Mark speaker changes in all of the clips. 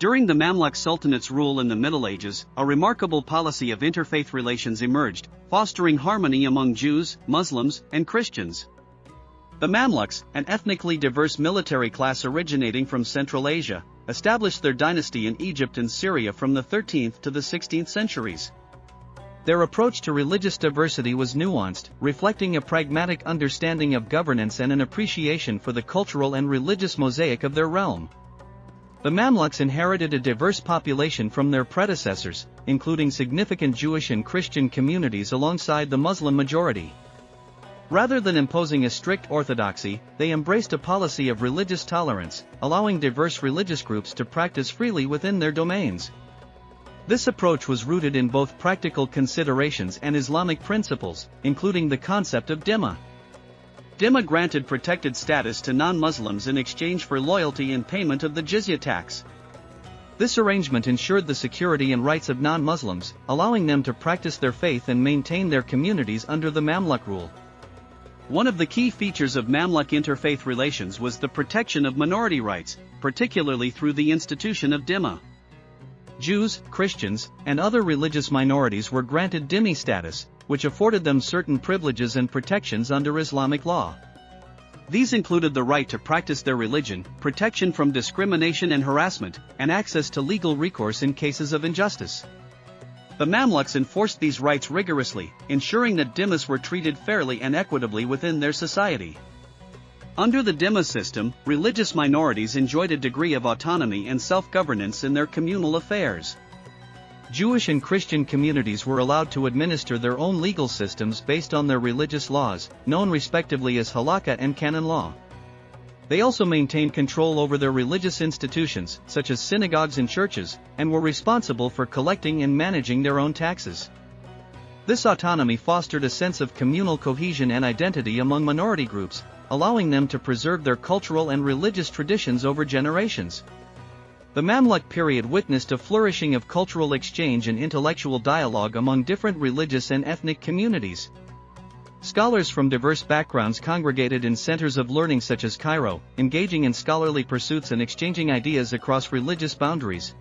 Speaker 1: During the Mamluk Sultanate's rule in the Middle Ages, a remarkable policy of interfaith relations emerged, fostering harmony among Jews, Muslims, and Christians. The Mamluks, an ethnically diverse military class originating from Central Asia, established their dynasty in Egypt and Syria from the 13th to the 16th centuries. Their approach to religious diversity was nuanced, reflecting a pragmatic understanding of governance and an appreciation for the cultural and religious mosaic of their realm. The Mamluks inherited a diverse population from their predecessors, including significant Jewish and Christian communities alongside the Muslim majority. Rather than imposing a strict orthodoxy, they embraced a policy of religious tolerance, allowing diverse religious groups to practice freely within their domains. This approach was rooted in both practical considerations and Islamic principles, including the concept of dhimma. Dhimma granted protected status to non-Muslims in exchange for loyalty and payment of the jizya tax. This arrangement ensured the security and rights of non-Muslims, allowing them to practice their faith and maintain their communities under the Mamluk rule. One of the key features of Mamluk interfaith relations was the protection of minority rights, particularly through the institution of dhimma. Jews, Christians, and other religious minorities were granted dhimmi status, which afforded them certain privileges and protections under Islamic law. These included the right to practice their religion, protection from discrimination and harassment, and access to legal recourse in cases of injustice. The Mamluks enforced these rights rigorously, ensuring that dhimmis were treated fairly and equitably within their society. Under the dhimma system, religious minorities enjoyed a degree of autonomy and self-governance in their communal affairs. Jewish and Christian communities were allowed to administer their own legal systems based on their religious laws, known respectively as halakha and canon law. They also maintained control over their religious institutions, such as synagogues and churches, and were responsible for collecting and managing their own taxes. This autonomy fostered a sense of communal cohesion and identity among minority groups, allowing them to preserve their cultural and religious traditions over generations. The Mamluk period witnessed a flourishing of cultural exchange and intellectual dialogue among different religious and ethnic communities. Scholars from diverse backgrounds congregated in centers of learning such as Cairo, engaging in scholarly pursuits and exchanging ideas across religious boundaries.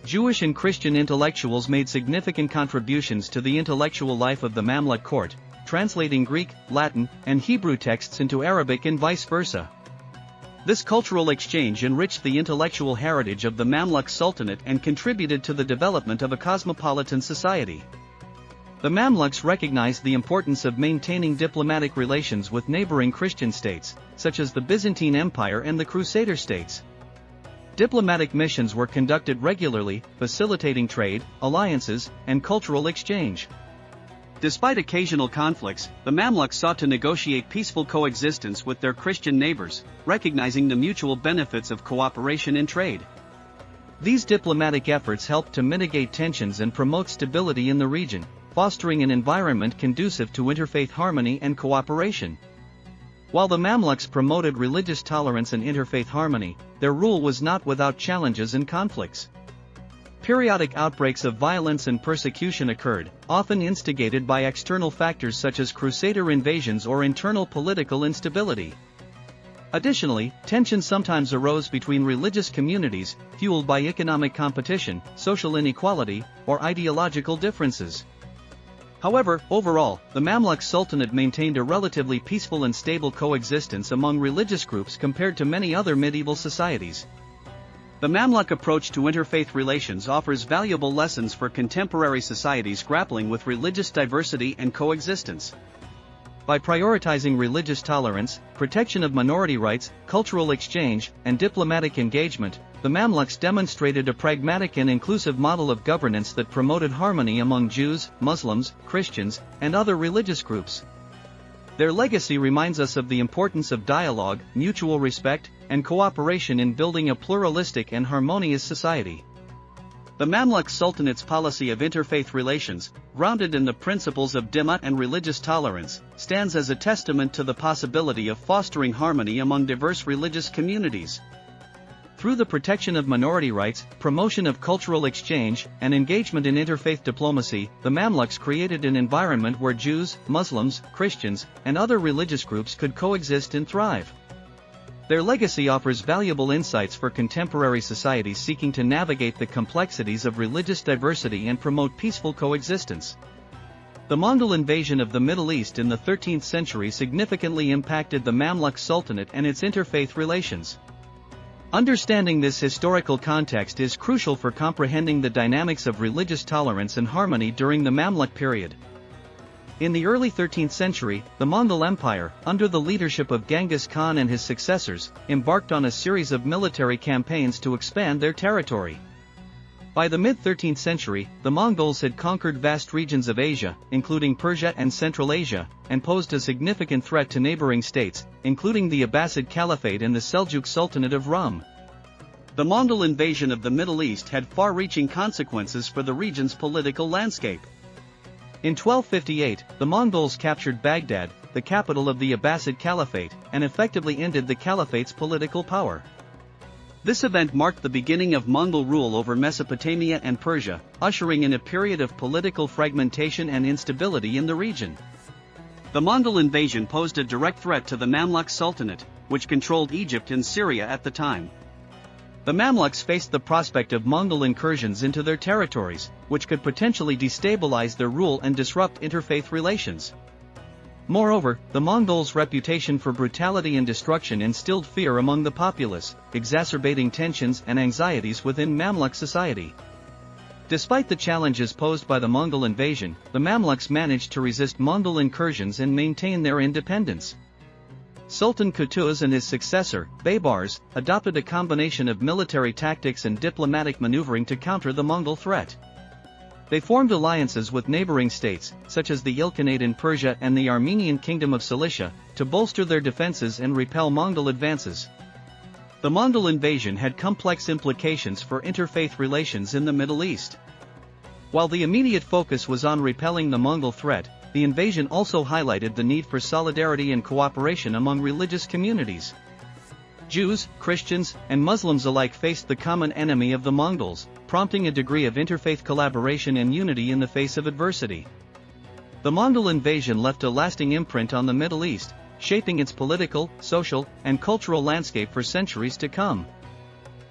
Speaker 1: Jewish and Christian intellectuals made significant contributions to the intellectual life of the Mamluk court, translating Greek, Latin, and Hebrew texts into Arabic and vice versa. This cultural exchange enriched the intellectual heritage of the Mamluk Sultanate and contributed to the development of a cosmopolitan society. The Mamluks recognized the importance of maintaining diplomatic relations with neighboring Christian states, such as the Byzantine Empire and the Crusader states. Diplomatic missions were conducted regularly, facilitating trade, alliances, and cultural exchange. Despite occasional conflicts, the Mamluks sought to negotiate peaceful coexistence with their Christian neighbors, recognizing the mutual benefits of cooperation in trade. These diplomatic efforts helped to mitigate tensions and promote stability in the region, fostering an environment conducive to interfaith harmony and cooperation. While the Mamluks promoted religious tolerance and interfaith harmony, their rule was not without challenges and conflicts. Periodic outbreaks of violence and persecution occurred, often instigated by external factors such as Crusader invasions or internal political instability. Additionally, tensions sometimes arose between religious communities, fueled by economic competition, social inequality, or ideological differences. However, overall, the Mamluk Sultanate maintained a relatively peaceful and stable coexistence among religious groups compared to many other medieval societies. The Mamluk approach to interfaith relations offers valuable lessons for contemporary societies grappling with religious diversity and coexistence. By prioritizing religious tolerance, protection of minority rights, cultural exchange, and diplomatic engagement, the Mamluks demonstrated a pragmatic and inclusive model of governance that promoted harmony among Jews, Muslims, Christians, and other religious groups. Their legacy reminds us of the importance of dialogue, mutual respect, and cooperation in building a pluralistic and harmonious society. The Mamluk Sultanate's policy of interfaith relations, grounded in the principles of dhimma and religious tolerance, stands as a testament to the possibility of fostering harmony among diverse religious communities. Through the protection of minority rights, promotion of cultural exchange, and engagement in interfaith diplomacy, the Mamluks created an environment where Jews, Muslims, Christians, and other religious groups could coexist and thrive. Their legacy offers valuable insights for contemporary societies seeking to navigate the complexities of religious diversity and promote peaceful coexistence. The Mongol invasion of the Middle East in the 13th century significantly impacted the Mamluk Sultanate and its interfaith relations. Understanding this historical context is crucial for comprehending the dynamics of religious tolerance and harmony during the Mamluk period. In the early 13th century, the Mongol Empire, under the leadership of Genghis Khan and his successors, embarked on a series of military campaigns to expand their territory. By the mid-13th century, the Mongols had conquered vast regions of Asia, including Persia and Central Asia, and posed a significant threat to neighboring states, including the Abbasid Caliphate and the Seljuk Sultanate of Rum. The Mongol invasion of the Middle East had far-reaching consequences for the region's political landscape. In 1258, the Mongols captured Baghdad, the capital of the Abbasid Caliphate, and effectively ended the caliphate's political power. This event marked the beginning of Mongol rule over Mesopotamia and Persia, ushering in a period of political fragmentation and instability in the region. The Mongol invasion posed a direct threat to the Mamluk Sultanate, which controlled Egypt and Syria at the time. The Mamluks faced the prospect of Mongol incursions into their territories, which could potentially destabilize their rule and disrupt interfaith relations. Moreover, the Mongols' reputation for brutality and destruction instilled fear among the populace, exacerbating tensions and anxieties within Mamluk society. Despite the challenges posed by the Mongol invasion, the Mamluks managed to resist Mongol incursions and maintain their independence. Sultan Qutuz and his successor, Baybars, adopted a combination of military tactics and diplomatic maneuvering to counter the Mongol threat. They formed alliances with neighboring states, such as the Ilkhanate in Persia and the Armenian Kingdom of Cilicia, to bolster their defenses and repel Mongol advances. The Mongol invasion had complex implications for interfaith relations in the Middle East. While the immediate focus was on repelling the Mongol threat, the invasion also highlighted the need for solidarity and cooperation among religious communities. Jews, Christians, and Muslims alike faced the common enemy of the Mongols, prompting a degree of interfaith collaboration and unity in the face of adversity. The Mongol invasion left a lasting imprint on the Middle East, shaping its political, social, and cultural landscape for centuries to come.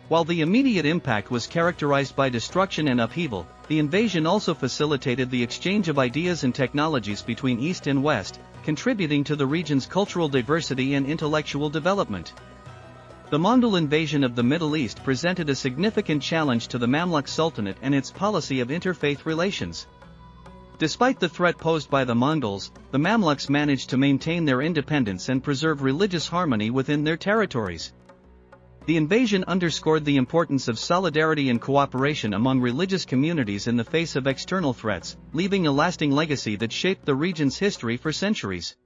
Speaker 1: While the immediate impact was characterized by destruction and upheaval, the invasion also facilitated the exchange of ideas and technologies between East and West, contributing to the region's cultural diversity and intellectual development. The Mongol invasion of the Middle East presented a significant challenge to the Mamluk Sultanate and its policy of interfaith relations. Despite the threat posed by the Mongols, the Mamluks managed to maintain their independence and preserve religious harmony within their territories. The invasion underscored the importance of solidarity and cooperation among religious communities in the face of external threats, leaving a lasting legacy that shaped the region's history for centuries.